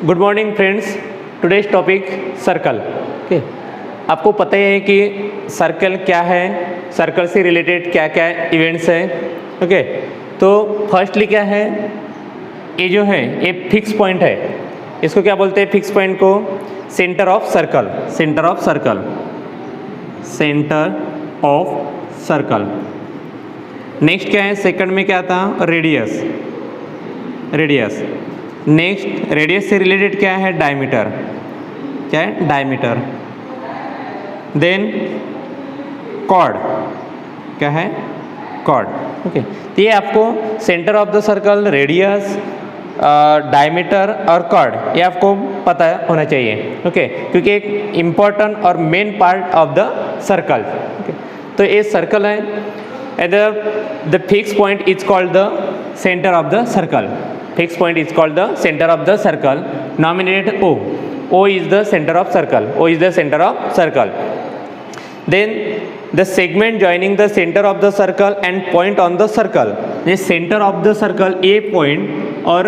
Good morning friends. Today's topic circle. Okay, आपको पता ही है कि सर्कल क्या है, सर्कल से रिलेटेड क्या क्या इवेंट्स हैं। ओके, तो फर्स्टली क्या है, ये जो है ये फिक्स पॉइंट है, इसको क्या बोलते हैं? फिक्स पॉइंट को centre of circle, centre of circle, centre of circle. Next क्या है, सेकंड में क्या था? Radius, radius. नेक्स्ट रेडियस से रिलेटेड क्या है? डायमीटर। क्या है? डायमीटर। देन कॉर्ड, क्या है? कॉर्ड। ओके, तो ये आपको centre of the circle, radius, diameter और कॉर्ड ये आपको पता होना चाहिए। ओके, क्योंकि एक इम्पॉर्टेंट और main part of the circle. Okay, तो ये सर्कल है and the fix point is called the centre of the circle. Fixed point is called the center of the circle, nominated O. O is the center of circle. O is the center of circle. Then the segment joining the center of the circle and point on the circle. The center of the circle, A point or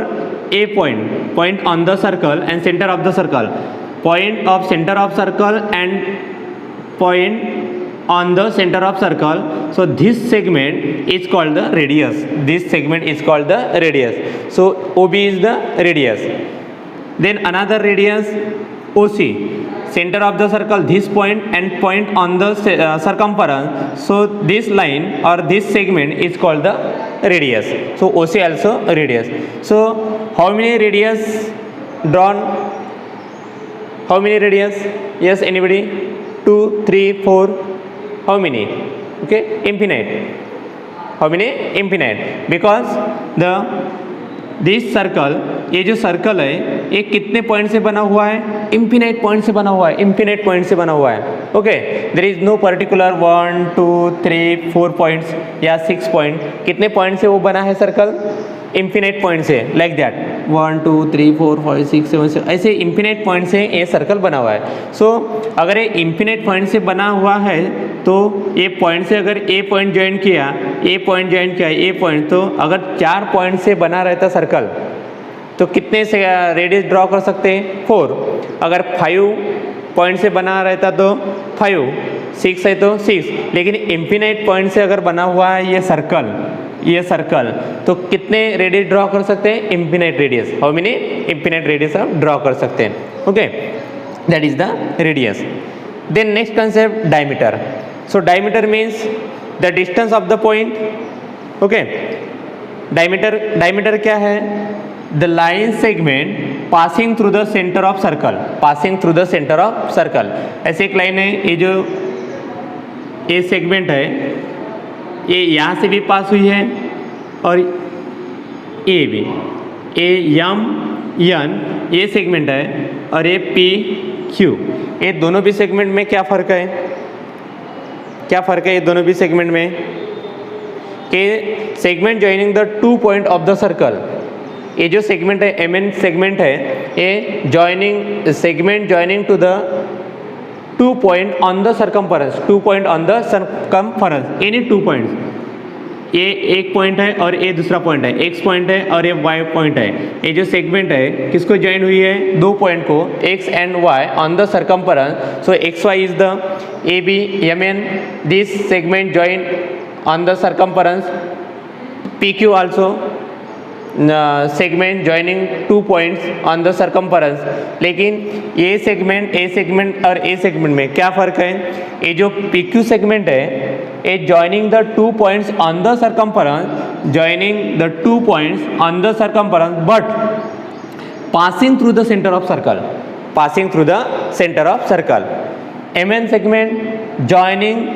A point, point on the circle and center of the circle. Point of center of circle and point on the center of circle. So this segment is called the radius. This segment is called the radius. So OB is the radius. Then another radius OC, center of the circle, this point and point on the circumference. So this line or this segment is called the radius. So OC also radius. So how many radius drawn? How many radius? Yes, anybody? 2, 3, 4. How many? Okay, infinite. How many? Infinite. Because the this circle, ये जो circle है ये कितने point से बना हुआ है? Infinite point से बना हुआ है, इन्फिनाइट पॉइंट से बना हुआ है। Okay, there is no particular 1, 2, 3, 4 points या 6 पॉइंट। कितने पॉइंट से वो बना है सर्कल? इन्फिनाइट पॉइंट से, लाइक दैट 1, 2, 3, 4, 5, 6, 7, 6 ऐसे इन्फिनाइट पॉइंट से ये सर्कल बना हुआ है। सो अगर ये इन्फिनाइट पॉइंट से बना हुआ है तो ये पॉइंट से अगर ए पॉइंट ज्वाइन किया, ए पॉइंट ज्वाइन किया, ए पॉइंट, तो अगर 4 पॉइंट से बना रहता सर्कल तो कितने से रेडियस ड्रॉ कर सकते हैं? 4। अगर 5 पॉइंट से बना रहता तो 5, 6 है तो 6। लेकिन इन्फिनाइट पॉइंट से अगर बना हुआ है ये सर्कल, ये सर्कल, तो कितने रेडियस ड्रॉ कर सकते हैं? Infinite radius. How many? Infinite radius आप ड्रॉ कर सकते हैं। Okay, that is the radius. Then next concept, diameter. So diameter means the distance of the point. Okay, diameter, diameter क्या है? The line segment passing through the centre of circle, passing through the centre of circle. ऐसे एक line है, ये जो ये segment है ये यहाँ से भी पास हुई है और ये भी, ए एम एन ये सेगमेंट है और ये पी क्यू, ये दोनों भी सेगमेंट में क्या फ़र्क है? क्या फ़र्क है ये दोनों भी सेगमेंट में? कि segment joining the 2 point of the circle, ये जो सेगमेंट है एम एन सेगमेंट है, ये joining segment joining two the 2 point on the circumference, 2 point on the circumference, any 2 points. ये एक पॉइंट है और ये दूसरा पॉइंट है, एक्स पॉइंट है और ये वाई पॉइंट है। ये जो सेगमेंट है किसको ज्वाइन हुई है? 2 पॉइंट को, X and Y on the circumference. So X Y is the A B M N, this segment join on the circumference. P Q also segment joining 2 points on the circumference. लेकिन ये segment, A segment और A segment में क्या फ़र्क है? ये जो P Q segment है ये joining the 2 points on the circumference, joining the 2 points on the circumference but passing through the centre of circle, passing through the centre of circle. M N segment joining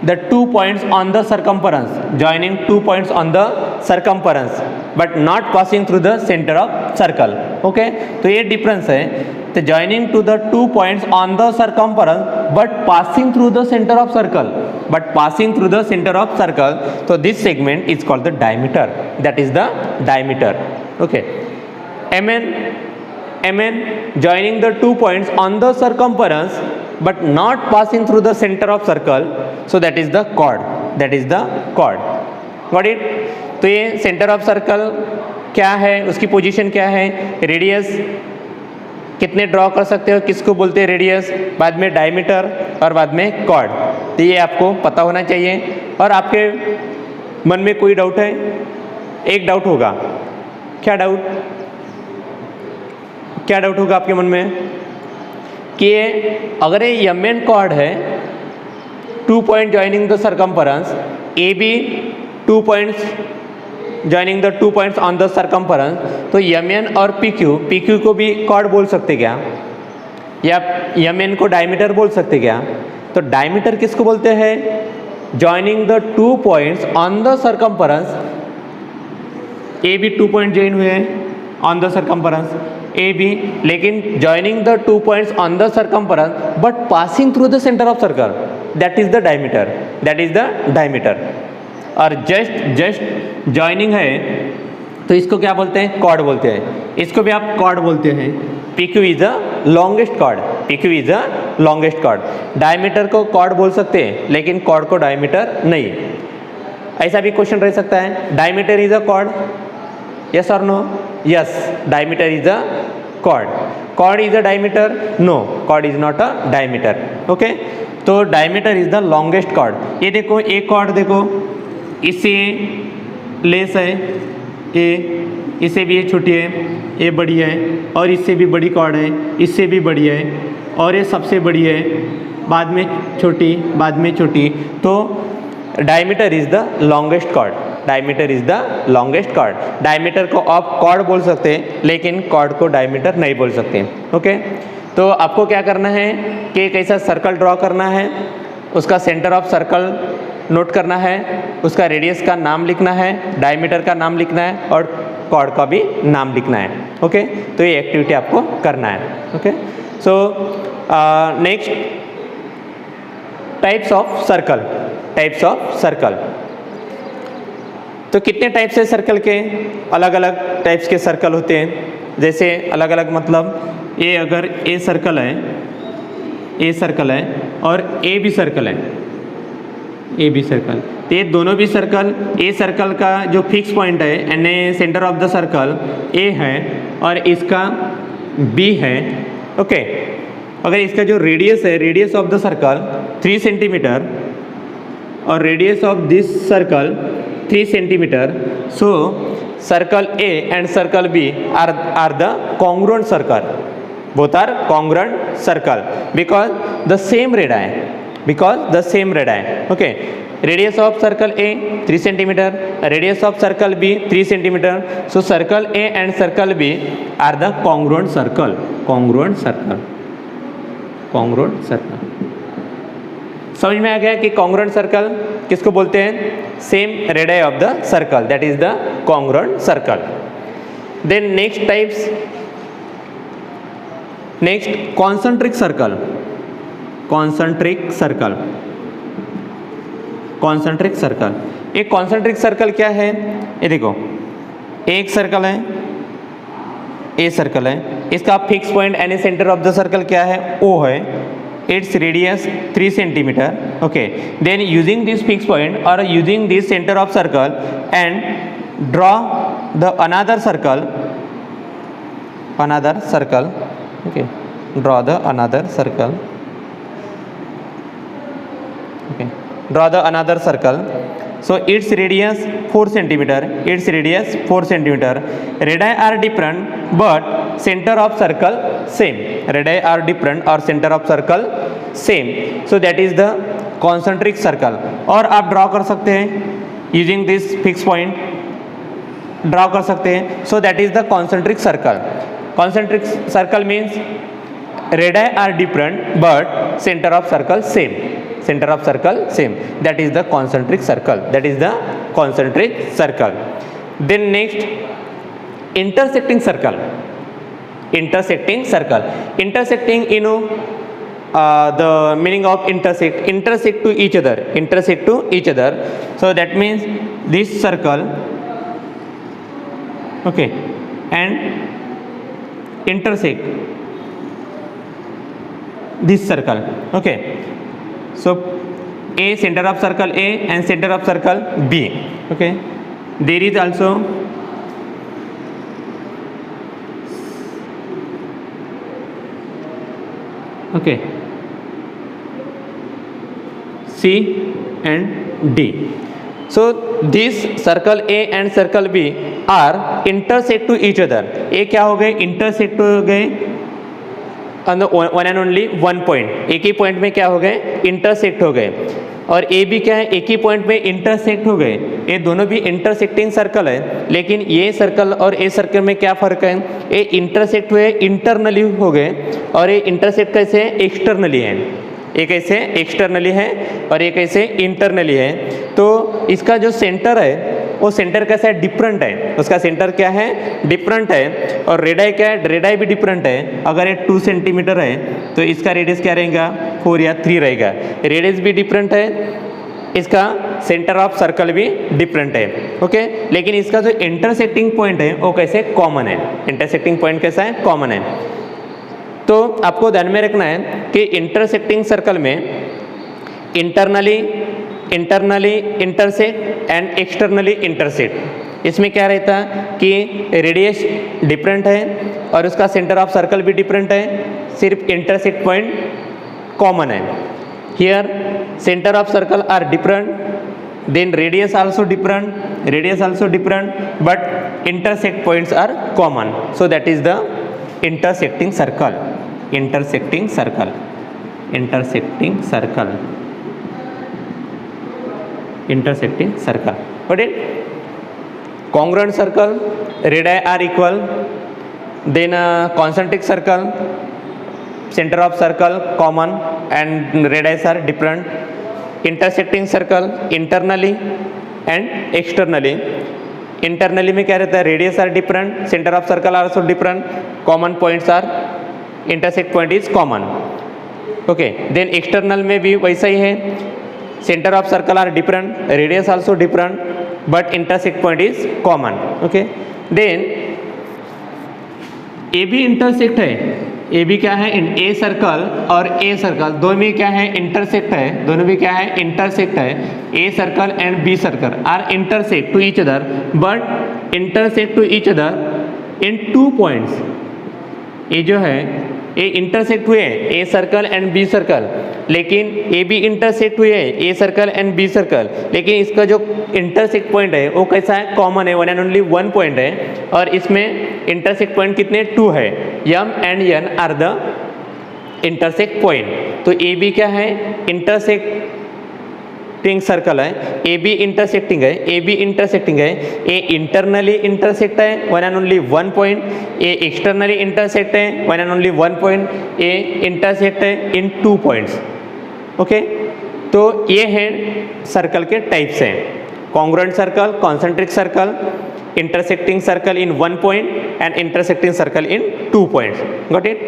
the 2 points on the circumference, joining 2 points on the circumference but not passing through the center of circle. Okay, तो ये difference है। तो joining to the 2 points on the circumference but passing through the center of circle, but passing through the center of circle, so this segment is called the diameter, that is the diameter. Okay, MN joining the 2 points on the circumference but not passing through the center of circle, so that is the chord, that is the chord. Got it? तो ये centre of circle क्या है, उसकी position क्या है? Radius कितने draw कर सकते हो, किसको बोलते हैं रेडियस, बाद में डायमीटर और बाद में कॉर्ड। तो ये आपको पता होना चाहिए। और आपके मन में कोई डाउट है? एक डाउट होगा, क्या डाउट होगा आपके मन में कि अगर ये एम एन कॉर्ड है, 2 point joining the circumference, A B 2 points joining the 2 points on the circumference, तो एम एन और पी क्यू को भी कॉर्ड बोल सकते क्या, या एम एन को डायमीटर बोल सकते क्या? तो डायमीटर किसको बोलते हैं? Joining the 2 points on the circumference, A B 2 point join हुए हैं on the circumference A B, लेकिन joining the 2 points on the circumference but passing through the centre of circle, that is the diameter. और just joining है तो इसको क्या बोलते हैं? कॉर्ड बोलते हैं। इसको भी आप कॉर्ड बोलते हैं। P Q is the longest chord. Diameter को कॉर्ड बोल सकते हैं, लेकिन कॉर्ड को डायमीटर नहीं। ऐसा भी क्वेश्चन रह सकता है, diameter is a cord, yes or no? Yes, diameter is a chord. Chord is a diameter? No, chord is not a diameter. Okay? तो diameter is the longest chord. ये देखो, एक chord देखो, इससे लेस है ये, इससे भी ये छोटी है, ये बड़ी है, और इससे भी बड़ी chord है, इससे भी बड़ी है, और ये सबसे बड़ी है, बाद में छोटी, तो diameter is the longest chord. Diameter को आप कॉर्ड बोल सकते हैं, लेकिन कॉर्ड को डायमीटर नहीं बोल सकते। ओके, तो आपको क्या करना है कि एक ऐसा सर्कल ड्रॉ करना है, उसका सेंटर ऑफ सर्कल नोट करना है, उसका रेडियस का नाम लिखना है, डायमीटर का नाम लिखना है, और कॉर्ड का भी नाम लिखना है। ओके, तो ये एक्टिविटी आपको करना है। Okay, so next, types of circle. तो कितने टाइप्स है सर्कल के? अलग अलग टाइप्स के सर्कल होते हैं। जैसे अलग अलग मतलब, ये अगर ए सर्कल है और ए बी सर्कल है, तो ये दोनों भी सर्कल, ए सर्कल का जो फिक्स पॉइंट है यानी centre of the circle A है और इसका बी है। ओके, अगर इसका जो रेडियस है, radius of the circle 3 centimetre और radius of this circle 3 centimetre, so circle A and circle B are the congruent circle. Both are congruent circle because the same radii. Okay, radius of circle A 3 centimeter, radius of circle B 3 centimeter. So circle A and circle B are the congruent circle. समझ में आ गया कि congruent circle किसको बोलते हैं? Same radius of the circle, that is the congruent circle. Then next concentric circle. एक concentric circle क्या है? ये देखो, एक सर्कल है, ए सर्कल है, इसका फिक्स पॉइंट यानी सेंटर ऑफ द सर्कल क्या है? ओ है, its radius 3 centimeter. Okay, then using this fixed point or using this center of circle and draw the another circle. Okay, draw the another circle. So its radius 4 centimeter. Radii are different but center of circle same. So that is the concentric circle. और आप draw कर सकते हैं using this fixed point, draw कर सकते हैं। So that is the concentric circle. Concentric circle means radii are different but center of circle same. That is the concentric circle. Then next, intersecting circle. Intersecting, you know, the meaning of intersect to each other. So that means this circle, okay, and intersect this circle. Okay, so A, center of circle A and center of circle B. Okay, there is also okay, C and D. So this circle A and circle B are intersect to each other. ये क्या हो गए, intersect हो गए on the one and only one point. एक ही point में क्या हो गए, intersect हो गए. और ए बी क्या है, एक ही पॉइंट में इंटरसेक्ट हो गए. ये दोनों भी इंटरसेक्टिंग सर्कल है, लेकिन ये सर्कल और ए सर्कल में क्या फ़र्क है, ये इंटरसेक्ट हुए इंटरनली हो गए और ये इंटरसेक्ट कैसे एक्सटर्नली है. एक ऐसे एक्सटर्नली है और एक ऐसे इंटरनली है. तो इसका जो सेंटर है वो सेंटर कैसा है, डिफरेंट है. उसका सेंटर क्या है, डिफरेंट है. और रेडाई क्या है, रेडाई भी डिफरेंट है. अगर ये 2 सेंटीमीटर है तो इसका रेडियस क्या रहेगा, 4 या 3 रहेगा. रेडियस भी डिफरेंट है, इसका सेंटर ऑफ सर्कल भी डिफरेंट है. ओके, लेकिन इसका जो इंटरसेक्टिंग पॉइंट है वो कैसे कॉमन है. इंटरसेक्टिंग पॉइंट कैसा है, कॉमन है. तो आपको ध्यान में रखना है कि इंटरसेक्टिंग सर्कल में internally intersect and externally intersect. इसमें क्या रहता है कि रेडियस डिफरेंट है और उसका सेंटर ऑफ सर्कल भी डिफरेंट है, सिर्फ इंटरसेक्ट पॉइंट कॉमन है. Here centre of circle are different, then radius also different, but intersect points are common. So that is the intersecting circle. Got it? Congruent circle, radii are equal. Then concentric circle, center of circle common and radii are different. Intersecting circle, internally and externally. Internally में क्या रहता है, radius are different, centre of circle are also different, common points are, intersect point is common. Okay, then external में भी वैसा ही है, centre of circle are different, radius also different, but intersect point is common. Okay, then A भी intersect है. ए भी क्या है, ए सर्कल और ए सर्कल दोनों में क्या है, इंटरसेक्ट है. दोनों में क्या है, इंटरसेक्ट है. A circle and B circle are intersect to each other, but intersect to each other in 2 points. ये जो है ए इंटरसेक्ट हुए A circle and B circle, लेकिन ए भी इंटरसेक्ट हुए A circle and B circle, लेकिन इसका जो इंटरसेक्ट पॉइंट है वो कैसा है, कॉमन है, one and only one point है. और इसमें इंटरसेक्ट पॉइंट कितने, 2 है. M and N are the intersect point. तो ए बी क्या है, इंटरसेक्टिंग सर्कल है. ए बी इंटरसेक्टिंग है, ए इंटरनली इंटरसेक्ट है, one and only one point. A externally intersect है, one and only one point. A intersect है in 2 points. Okay, तो ये हैं सर्कल के टाइप्स हैं, congruent circle, concentric circle, intersecting circle in 1 point and intersecting circle in 2 points. Got it?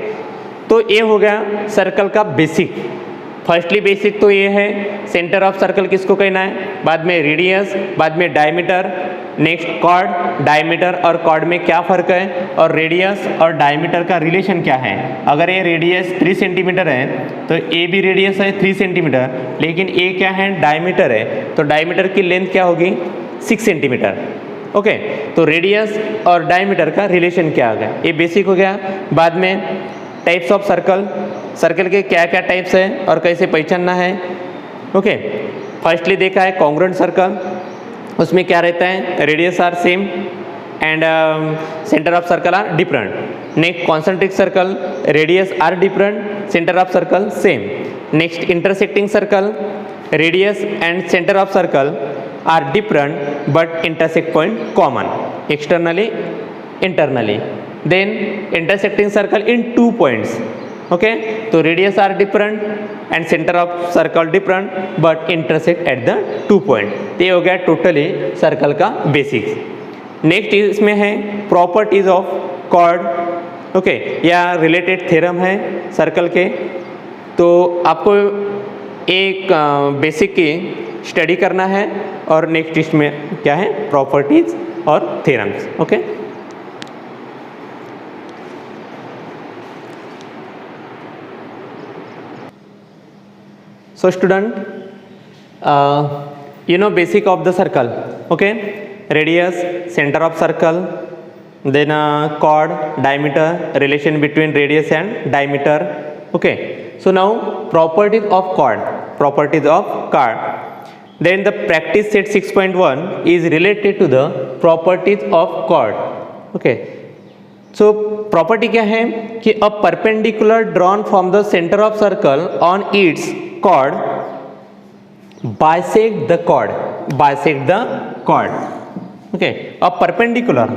तो ये हो गया सर्कल का बेसिक. फर्स्टली बेसिक तो ये है, सेंटर ऑफ सर्कल किसको कहना है, बाद में रेडियस, बाद में डायमीटर, नेक्स्ट कॉर्ड. डायमीटर और कॉर्ड में क्या फ़र्क है, और रेडियस और डायमीटर का रिलेशन क्या है. अगर ये रेडियस 3 सेंटीमीटर है तो ए भी रेडियस है 3 सेंटीमीटर, लेकिन ए क्या है, डायमीटर है, तो डायमीटर की लेंथ क्या होगी, 6 सेंटीमीटर. ओके, तो रेडियस और डायमीटर का रिलेशन क्या आ गया, ये बेसिक हो गया. बाद में टाइप्स ऑफ सर्कल, सर्कल के क्या क्या टाइप्स हैं और कैसे पहचानना है. ओके, फर्स्टली देखा है कॉन्ग्रुएंट सर्कल, उसमें क्या रहता है, radius are same and centre of circle are different. Next concentric circle, radius are different, centre of circle same. Next intersecting circle, radius and centre of circle are different but intersect point common, externally internally. Then intersecting circle in 2 points. Okay, तो radius are different and centre of circle different but intersect at the 2 point. ये हो गया totally circle का basics. Next इसमें है properties of chord. Okay, या related theorem है circle के. तो आपको एक बेसिक की स्टडी करना है और नेक्स्ट इसमें क्या है, प्रॉपर्टीज और theorems. Okay, so student, you know basic of the circle. Okay, radius, center of circle, then chord, diameter, relation between radius and diameter. Okay, So now properties of chord. Properties of chord. Then the practice set 6.1 is related to the properties of chord. Okay. So property क्या है कि a perpendicular drawn from the center of circle on its chord bisect the chord. Bisect the chord. Okay. A perpendicular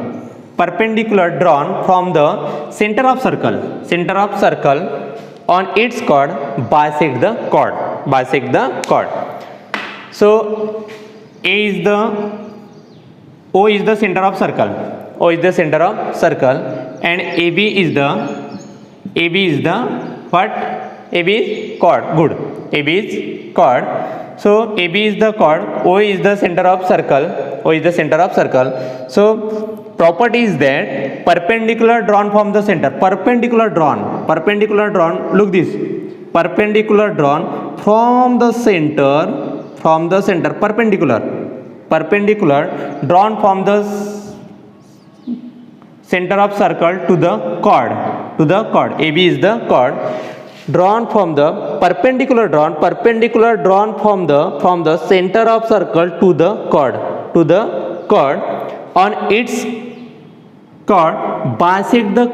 drawn from the center of circle on its chord bisect the chord. Bisect the chord. So O is the center of circle. O is the center of circle and AB is the what? AB is chord. Good. AB is chord. So AB is the chord. O is the center of circle. O is the center of circle. So property is that perpendicular drawn from the center. Perpendicular drawn. Look this. Perpendicular drawn from the center. Perpendicular drawn from the center of circle to the chord. AB is the chord drawn from the perpendicular drawn from the center of circle to the chord on its chord bisect the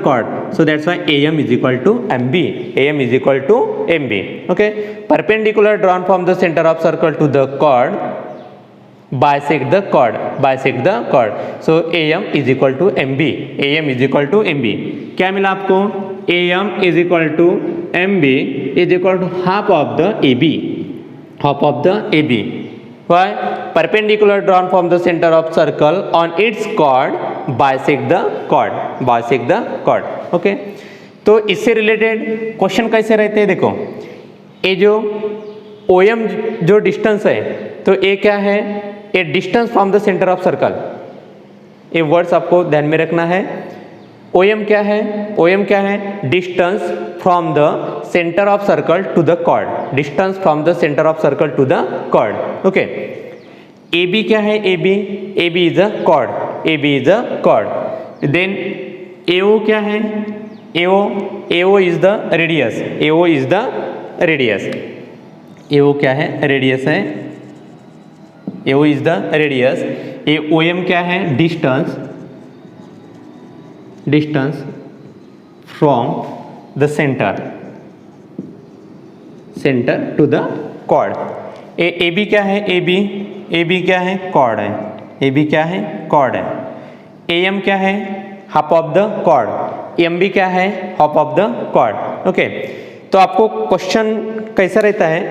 chord. So that's why AM is equal to MB. Okay. Perpendicular drawn from the center of circle to the chord bisect the chord. So AM is equal to MB. क्या मिला आपको? AM is equal to MB is equal to half of the AB. Why? Perpendicular drawn from the center of circle on its chord bisect the chord. Okay. तो इससे related question कैसे रहते हैं देखो, ये जो OM जो डिस्टेंस है तो ये क्या है? A distance from the centre of circle. ये वर्ड्स आपको ध्यान में रखना है. OM क्या है? Distance from the centre of circle to the chord. Okay. AB क्या है? AB is a chord. Then AO क्या है? AO is the radius. AO क्या है? रेडियस है. AO is the radius. OM क्या है? Distance from the centre to the chord. AB क्या है? AB क्या है? कॉर्ड है. AM क्या है? Half of the chord. MB क्या है? Half of the chord. Okay. तो आपको क्वेश्चन कैसा रहता है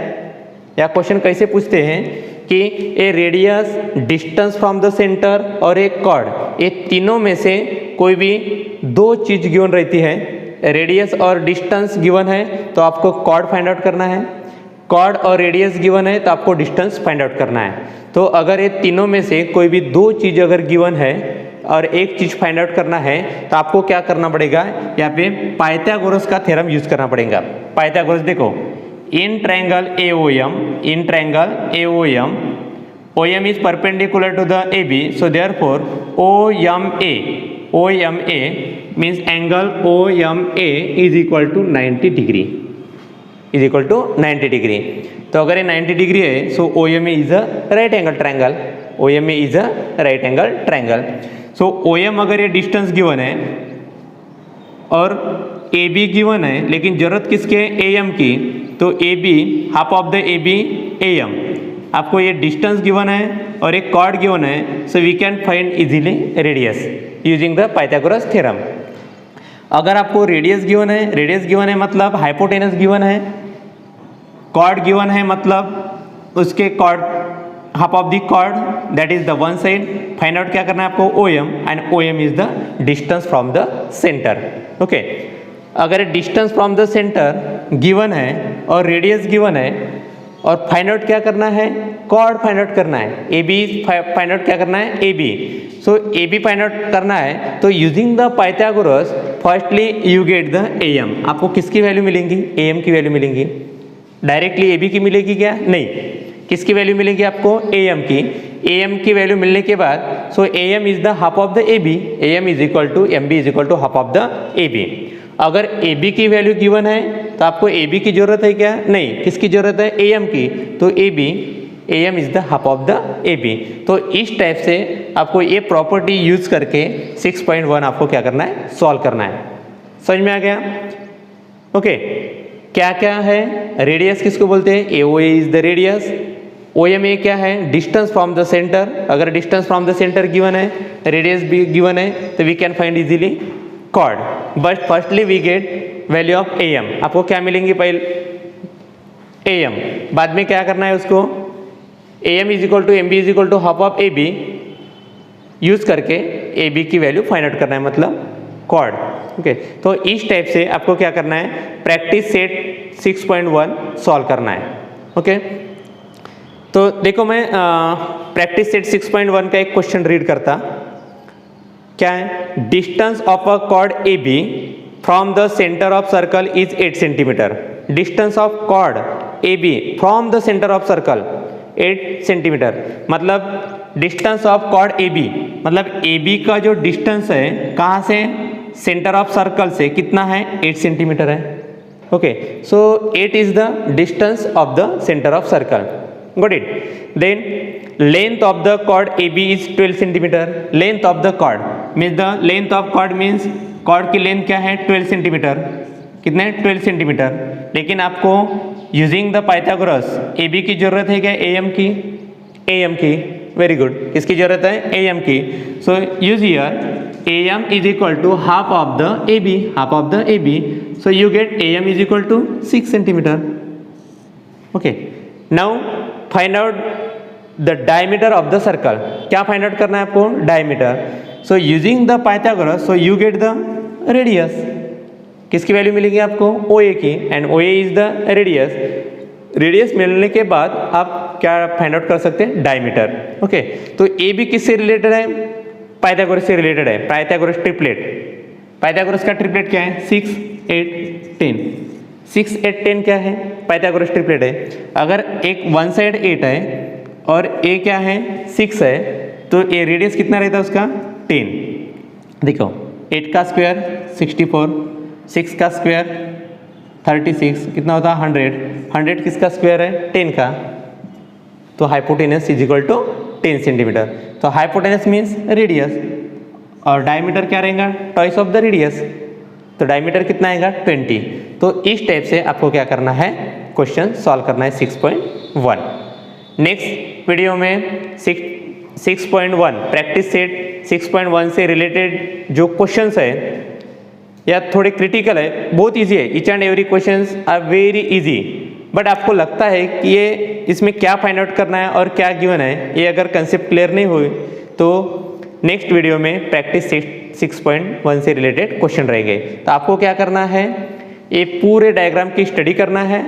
या क्वेश्चन कैसे पूछते हैं कि a radius, distance from the centre और एक कॉर्ड, ये तीनों में से कोई भी दो चीज गिवन रहती है. रेडियस और डिस्टेंस गिवन है तो आपको कॉर्ड फाइंड आउट करना है. कॉर्ड और रेडियस गिवन है तो आपको डिस्टेंस फाइंड आउट करना है. तो अगर ये तीनों में से कोई भी दो चीज अगर गिवन है और एक चीज फाइंड आउट करना है तो आपको क्या करना पड़ेगा? यहाँ पे पाइथागोरस का थ्योरम यूज करना पड़ेगा. पाइथागोरस देखो, in triangle AOM, OM is perpendicular to the AB, so therefore OMA means angle OMA is equal to 90 degree. तो अगर ये 90 डिग्री है so OMA is a right angle triangle. So OM अगर ये distance given है और AB given है, लेकिन जरूरत किसके है? AM की. तो AB half of the AB AM. आपको ये डिस्टेंस गिवन है और एक कॉर्ड गिवन है, so we can find easily radius using the Pythagoras theorem. अगर आपको रेडियस गिवन है मतलब हाइपोटेनस गिवन है, कॉर्ड गिवन है मतलब उसके chord half of the chord that is the one side. Find out क्या करना है आपको? OM, and OM is the distance from the centre. Okay. अगर distance from the centre given है और रेडियस गिवन है और फाइंड आउट क्या करना है? कॉर्ड फाइंड आउट करना है. AB फाइंड आउट क्या करना है? AB. सो AB फाइंड आउट करना है तो using the Pythagoras firstly you get the AM. आपको किसकी वैल्यू मिलेंगी? AM की वैल्यू मिलेंगी. डायरेक्टली AB की मिलेगी क्या? नहीं. किसकी वैल्यू मिलेगी आपको? AM की. AM की वैल्यू मिलने के बाद so AM is the half of the AB. AM is equal to MB is equal to half of the AB. अगर AB की वैल्यू गिवन है तो आपको ए बी की जरूरत है क्या? नहीं, किसकी जरूरत है? ए एम की। तो A B, A M is the half of the A B. तो इस टाइप से आपको ये प्रॉपर्टी यूज करके 6.1 आपको क्या करना है? सॉल्व करना है। समझ में आ गया? ओके, क्या क्या है? रेडियस किसको बोलते हैं? A O A is the radius. O M A क्या है? Distance from the centre. अगर distance from the centre given है, रेडियस भी गिवन है, तो we can find easily chord. But firstly we get value of A M. आपको क्या मिलेंगी? पहले ए एम, बाद में क्या करना है उसको? A M is equal to M B is equal to half of A B use करके ए बी की वैल्यू फाइंड आउट करना है, मतलब कॉर्ड। ओके, तो इस टाइप से आपको क्या करना है? प्रैक्टिस सेट 6.1 सॉल्व करना है। ओके, तो देखो मैं प्रैक्टिस सेट 6.1 का एक क्वेश्चन रीड करता। क्या है? Distance of a chord A B from the centre of circle is 8 centimetre. Distance of chord A B from the centre of circle 8 centimetre, मतलब distance of chord A B, मतलब A B का जो distance है कहाँ से? Centre of circle से कितना है? 8 सेंटीमीटर है। Okay, so 8 is the distance of the centre of circle. Got it? Then length of the chord AB is 12 centimetre. Length of the chord means the length of chord means chord की length क्या है? 12 centimetre. कितने? 12 centimetre. लेकिन आपको using the Pythagoras AB की जरूरत है क्या? AM की। AM की, वेरी गुड। किसकी जरूरत है? AM की। So use here AM is equal to half of the AB, half of the AB. So you get AM is equal to 6 centimetre. Okay, now find out the diameter of the circle. क्या find out करना है आपको? Diameter. So using the Pythagoras, so you get the radius. किसकी वैल्यू मिलेगी आपको? O A की, and O A is the radius. Radius मिलने के बाद आप क्या फाइंड आउट कर सकते हैं? डायमीटर। ओके, तो ए बी किससे रिलेटेड है? पाइथागोरस से रिलेटेड है। Pythagoras triplet. पाइथागोरस का ट्रिपलेट क्या है? 6, 8, 10। 6, 8, 10 क्या है? पाइथागोरस ट्रिपलेट है। अगर एक वन साइड 8 है और ए क्या है? 6 है, तो ए रेडियस कितना रहता है उसका? 10। देखो, 8 का स्क्वायर 64, 6 का स्क्वायर 36, कितना होता है? 100। 100 किसका स्क्वायर है? 10 का। तो hypotenuse is equal to 10 centimetre. तो हाइपोटेनस मीन्स रेडियस, और डायमीटर क्या रहेगा? Twice of the radius. तो डायमीटर कितना आएगा? 20। तो इस टाइप से आपको क्या करना है? क्वेश्चन सॉल्व करना है 6.1। नेक्स्ट वीडियो में 6.1 प्रैक्टिस सेट 6.1 से रिलेटेड जो क्वेश्चंस है या थोड़े क्रिटिकल है, बहुत इजी है। Each and every questions are very easy, but आपको लगता है कि ये इसमें क्या फाइंड आउट करना है और क्या गिवन है, ये अगर कंसेप्ट क्लियर नहीं हुए तो नेक्स्ट वीडियो में प्रैक्टिस 6.1 से रिलेटेड क्वेश्चन रहेंगे। तो आपको क्या करना है? ये पूरे डायग्राम की स्टडी करना है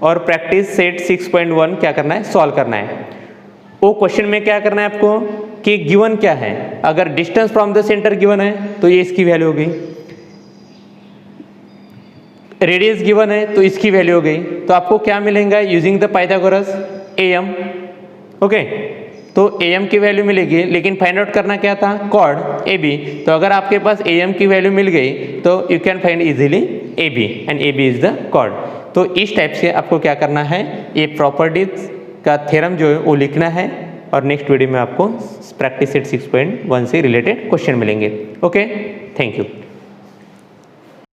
और प्रैक्टिस सेट 6.1 क्या करना है? सॉल्व करना है। वो क्वेश्चन में क्या करना है आपको कि गिवन क्या है? अगर distance from the centre given है तो ये इसकी वैल्यू हो गई, रेडियस गिवन है तो इसकी वैल्यू हो गई। तो आपको क्या मिलेगा? Using the Pythagoras AM। Okay, तो AM की वैल्यू मिलेगी, लेकिन फाइंड आउट करना क्या था? Chord AB। तो अगर आपके पास AM की वैल्यू मिल गई तो you can find easily AB, and AB is the chord. तो इस टाइप से आपको क्या करना है? ये प्रॉपर्टीज का थ्योरम जो है वो लिखना है, और नेक्स्ट वीडियो में आपको प्रैक्टिस सेट 6.1 से रिलेटेड क्वेश्चन मिलेंगे। Okay, thank you.